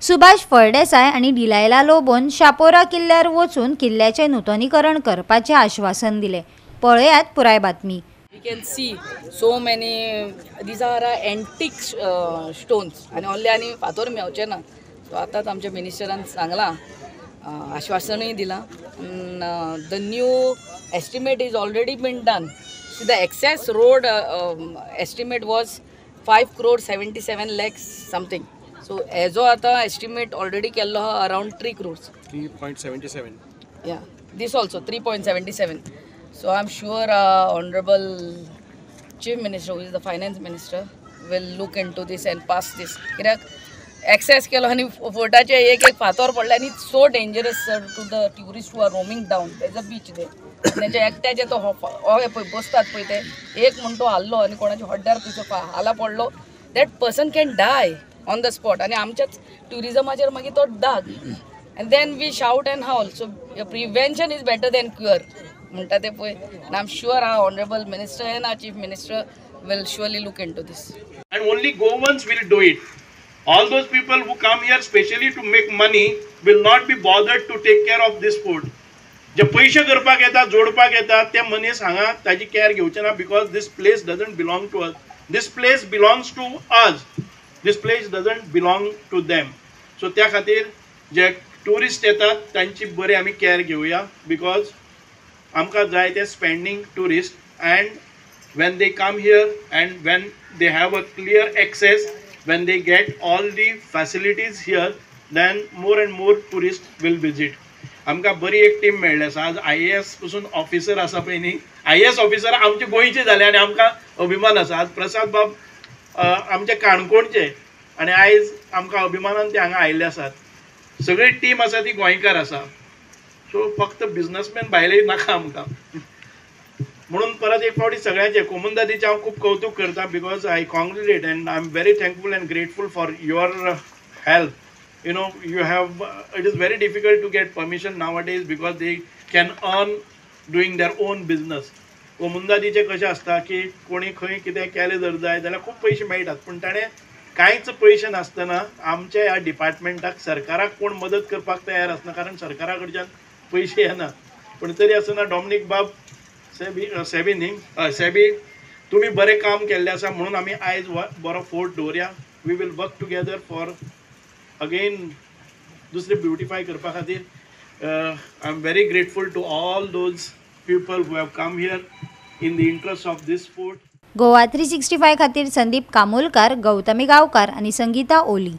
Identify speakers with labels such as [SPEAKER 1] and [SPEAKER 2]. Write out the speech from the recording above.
[SPEAKER 1] सुभाष फळदेसाय आणि डिलायला लोबोन शापोरा किल्ल्यार वचून किल्ल्याचे नूतनीकरण करपाचे आश्वासन दिले। पळयात पुराय बातमी।
[SPEAKER 2] We can see so many, these are antique stones and only आणि फातोर मेवचे ना। सो आताच आमच्या मिनिस्टरान सांगला, आश्वासनही दिला। The new estimate is already been done. So the excess road estimate was 5,77 lakhs something. So as आता estimate already केल्लो around 3 crores.
[SPEAKER 3] 3.77.
[SPEAKER 2] Yeah, this also 3.77. So I'm sure Honorable Chief Minister, who is the Finance Minister, will look into this and pass this. कित्याक access केलो आनी फोर्टाचे एक फातोर पडले आनी so dangerous to the tourists who are roaming down. There's a beach there. त्याचे एकट्याचे तो पळय बसतात पळय ते एक म्हणतो हल्लो आनी कोणाच्या हड्ड्यार तुजो हाला पडलो, that person can die on the spot. आनी आमच्याच टुरिजमाचेर मागीर तो दाग. And then we shout and howl. So prevention is better than cure. म्हणटा ते पळय. And I'm sure our Honorable Minister and our Chief Minister will surely look into this.
[SPEAKER 3] And only Goans will do it. All those people who come here specially to make money will not be bothered to take care of this food. जे पैसे करपाक येतात जोडपाक येतात ते मनीस हांगा ताजी केअर घेवचे ना, because this place doesn't belong to us. This place belongs to us. This place doesn't belong to them. So त्या खातीर जे टुरिस्ट येतात तांची बरी आमी केअर घेवया, बिकॉज आमकां जाय ते spending tourist. And when they come here and when they have a clear access, when they get all the facilities here, then more and more tourists will visit. आमकां बरी एक टीम मेळ्ळी आसा. आज IAS पासून ऑफिसर आसा पळय न्ही, IAS ऑफिसर आमचे गोंयचे जाले आनी आमकां अभिमान आसा. आज प्रसाद बाब आमचे काणकोणचे आनी आयज आमकां अभिमानान ते हांगा आयिल्ले आसात. सगळी टीम आसा ती गोंयकार आसा. सो फक्त बिझनेसमॅन भायले नाका आमकां. म्हणून परत एक फावटी सगळ्यांचे कोमुंदादीचे हांव खूब कौतुक करता, because I congratulate and I am very thankful and grateful for your help. You know, you have it is very difficult to get permission nowadays because they can earn doing their own business. कोमुंदादीचे कशें आसता की कोणी खंय कितें केलें जर जाय जाल्यार खूब पयशे मेळटात, पूण ताणें कांयच पयशे नासतना आमच्या ह्या डिपार्टमेंटाक सरकाराक कोण मदत करपाक तयार आसना, कारण सरकारा कडच्यान पयशे येना. पूण तरी आसतना डॉमिनीक बाब सेबी तुम्ही बरें काम केल्लें आसा, म्हणून आमी आयज बरो फोर्ट दवरया. We will work together for again दुसरे ब्युटिफाय करपा खातीर. I am very grateful to all those people who have come here in the interest of this fort.
[SPEAKER 1] Goa 365 खातीर संदीप कामोलकार, गौतमी गांवकार आणि संगीता ओली.